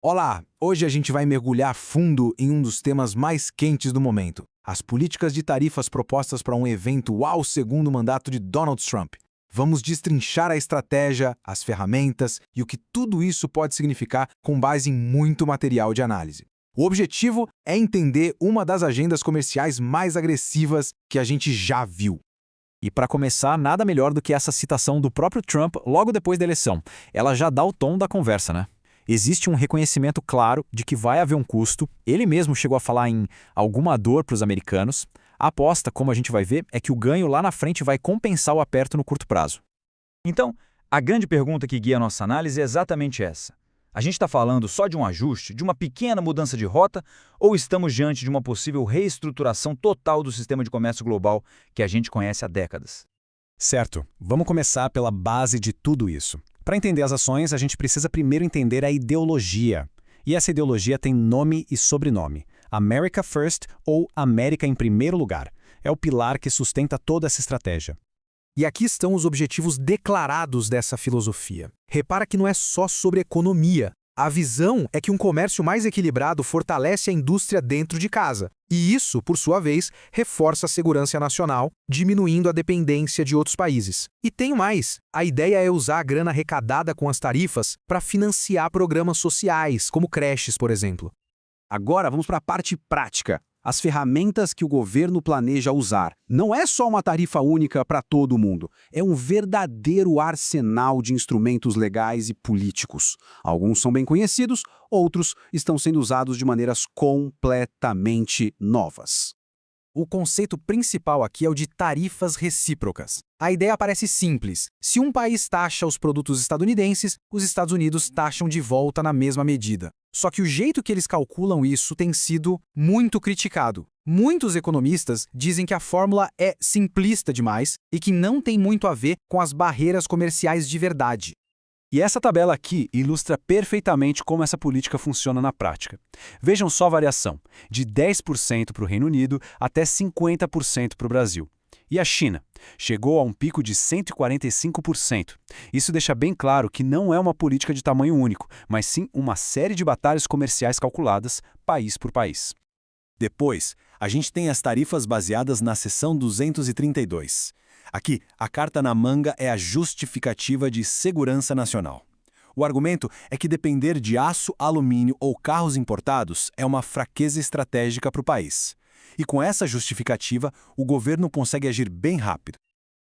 Olá! Hoje a gente vai mergulhar fundo em um dos temas mais quentes do momento: as políticas de tarifas propostas para um eventual segundo mandato de Donald Trump. Vamos destrinchar a estratégia, as ferramentas e o que tudo isso pode significar com base em muito material de análise. O objetivo é entender uma das agendas comerciais mais agressivas que a gente já viu. E para começar, nada melhor do que essa citação do próprio Trump logo depois da eleição. Ela já dá o tom da conversa, né? Existe um reconhecimento claro de que vai haver um custo. Ele mesmo chegou a falar em alguma dor para os americanos. A aposta, como a gente vai ver, é que o ganho lá na frente vai compensar o aperto no curto prazo. Então, a grande pergunta que guia a nossa análise é exatamente essa. A gente está falando só de um ajuste, de uma pequena mudança de rota, ou estamos diante de uma possível reestruturação total do sistema de comércio global que a gente conhece há décadas? Certo, vamos começar pela base de tudo isso. Para entender as ações, a gente precisa primeiro entender a ideologia. E essa ideologia tem nome e sobrenome: America First ou América em primeiro lugar. É o pilar que sustenta toda essa estratégia. E aqui estão os objetivos declarados dessa filosofia. Repara que não é só sobre economia. A visão é que um comércio mais equilibrado fortalece a indústria dentro de casa. E isso, por sua vez, reforça a segurança nacional, diminuindo a dependência de outros países. E tem mais: a ideia é usar a grana arrecadada com as tarifas para financiar programas sociais, como creches, por exemplo. Agora vamos para a parte prática. As ferramentas que o governo planeja usar. Não é só uma tarifa única para todo mundo. É um verdadeiro arsenal de instrumentos legais e políticos. Alguns são bem conhecidos, outros estão sendo usados de maneiras completamente novas. O conceito principal aqui é o de tarifas recíprocas. A ideia parece simples. Se um país taxa os produtos estadunidenses, os Estados Unidos taxam de volta na mesma medida. Só que o jeito que eles calculam isso tem sido muito criticado. Muitos economistas dizem que a fórmula é simplista demais e que não tem muito a ver com as barreiras comerciais de verdade. E essa tabela aqui ilustra perfeitamente como essa política funciona na prática. Vejam só a variação, de 10% para o Reino Unido até 50% para o Brasil. E a China? Chegou a um pico de 145%. Isso deixa bem claro que não é uma política de tamanho único, mas sim uma série de batalhas comerciais calculadas, país por país. Depois, a gente tem as tarifas baseadas na seção 232. Aqui, a carta na manga é a justificativa de segurança nacional. O argumento é que depender de aço, alumínio ou carros importados é uma fraqueza estratégica para o país. E com essa justificativa, o governo consegue agir bem rápido.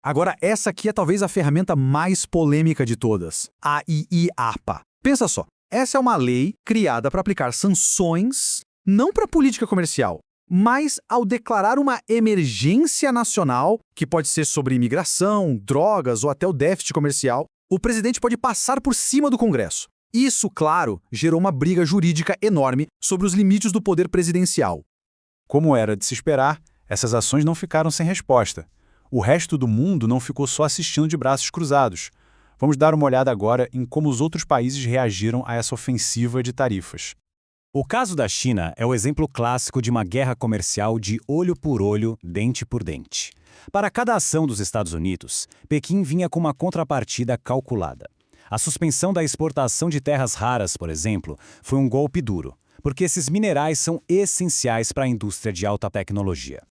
Agora, essa aqui é talvez a ferramenta mais polêmica de todas: a IIAPA. Pensa só, essa é uma lei criada para aplicar sanções não para política comercial, mas ao declarar uma emergência nacional, que pode ser sobre imigração, drogas ou até o déficit comercial, o presidente pode passar por cima do Congresso. Isso, claro, gerou uma briga jurídica enorme sobre os limites do poder presidencial. Como era de se esperar, essas ações não ficaram sem resposta. O resto do mundo não ficou só assistindo de braços cruzados. Vamos dar uma olhada agora em como os outros países reagiram a essa ofensiva de tarifas. O caso da China é o exemplo clássico de uma guerra comercial de olho por olho, dente por dente. Para cada ação dos Estados Unidos, Pequim vinha com uma contrapartida calculada. A suspensão da exportação de terras raras, por exemplo, foi um golpe duro, porque esses minerais são essenciais para a indústria de alta tecnologia.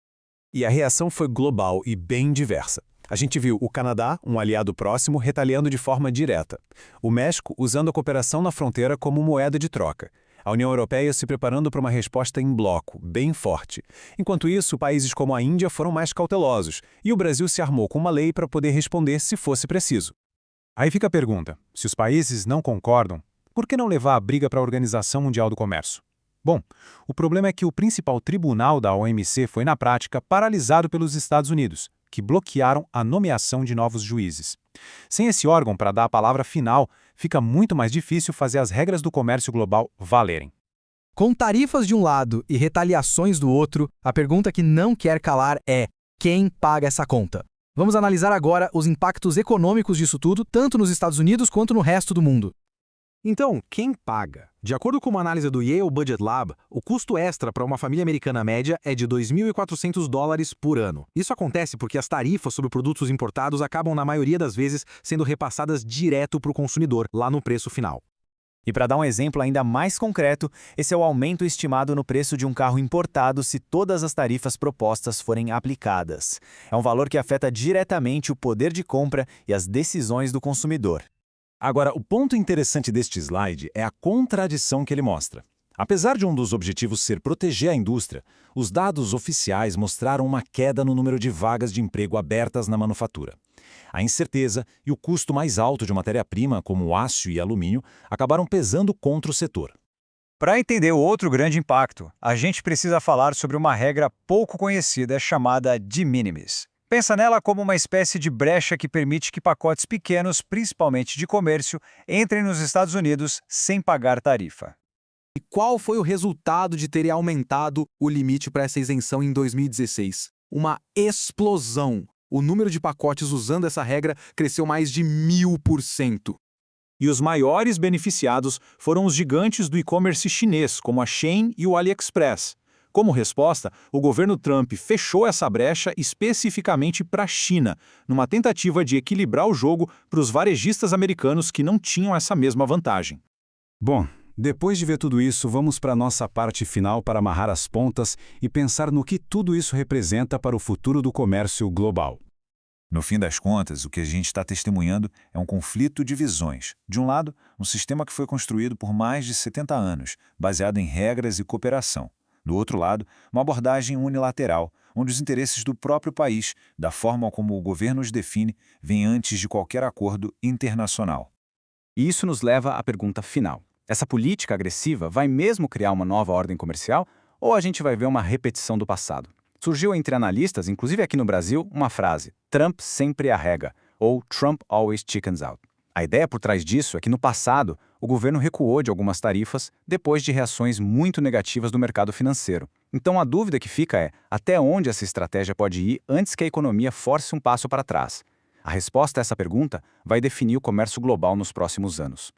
E a reação foi global e bem diversa. A gente viu o Canadá, um aliado próximo, retaliando de forma direta. O México usando a cooperação na fronteira como moeda de troca. A União Europeia se preparando para uma resposta em bloco, bem forte. Enquanto isso, países como a Índia foram mais cautelosos, e o Brasil se armou com uma lei para poder responder se fosse preciso. Aí fica a pergunta: se os países não concordam, por que não levar a briga para a Organização Mundial do Comércio? Bom, o problema é que o principal tribunal da OMC foi, na prática, paralisado pelos Estados Unidos, que bloquearam a nomeação de novos juízes. Sem esse órgão para dar a palavra final, fica muito mais difícil fazer as regras do comércio global valerem. Com tarifas de um lado e retaliações do outro, a pergunta que não quer calar é: quem paga essa conta? Vamos analisar agora os impactos econômicos disso tudo, tanto nos Estados Unidos quanto no resto do mundo. Então, quem paga? De acordo com uma análise do Yale Budget Lab, o custo extra para uma família americana média é de $2.400 por ano. Isso acontece porque as tarifas sobre produtos importados acabam, na maioria das vezes, sendo repassadas direto para o consumidor, lá no preço final. E para dar um exemplo ainda mais concreto, esse é o aumento estimado no preço de um carro importado se todas as tarifas propostas forem aplicadas. É um valor que afeta diretamente o poder de compra e as decisões do consumidor. Agora, o ponto interessante deste slide é a contradição que ele mostra. Apesar de um dos objetivos ser proteger a indústria, os dados oficiais mostraram uma queda no número de vagas de emprego abertas na manufatura. A incerteza e o custo mais alto de matéria-prima, como aço e alumínio, acabaram pesando contra o setor. Para entender o outro grande impacto, a gente precisa falar sobre uma regra pouco conhecida chamada de minimis. Pensa nela como uma espécie de brecha que permite que pacotes pequenos, principalmente de comércio, entrem nos Estados Unidos sem pagar tarifa. E qual foi o resultado de terem aumentado o limite para essa isenção em 2016? Uma explosão! O número de pacotes usando essa regra cresceu mais de 1000%. E os maiores beneficiados foram os gigantes do e-commerce chinês, como a Shein e o AliExpress. Como resposta, o governo Trump fechou essa brecha especificamente para a China, numa tentativa de equilibrar o jogo para os varejistas americanos que não tinham essa mesma vantagem. Bom, depois de ver tudo isso, vamos para a nossa parte final para amarrar as pontas e pensar no que tudo isso representa para o futuro do comércio global. No fim das contas, o que a gente está testemunhando é um conflito de visões. De um lado, um sistema que foi construído por mais de 70 anos, baseado em regras e cooperação. Do outro lado, uma abordagem unilateral, onde os interesses do próprio país, da forma como o governo os define, vêm antes de qualquer acordo internacional. E isso nos leva à pergunta final. Essa política agressiva vai mesmo criar uma nova ordem comercial ou a gente vai ver uma repetição do passado? Surgiu entre analistas, inclusive aqui no Brasil, uma frase: Trump sempre arrega, ou Trump always chickens out. A ideia por trás disso é que no passado, o governo recuou de algumas tarifas depois de reações muito negativas do mercado financeiro. Então a dúvida que fica é, até onde essa estratégia pode ir antes que a economia force um passo para trás? A resposta a essa pergunta vai definir o comércio global nos próximos anos.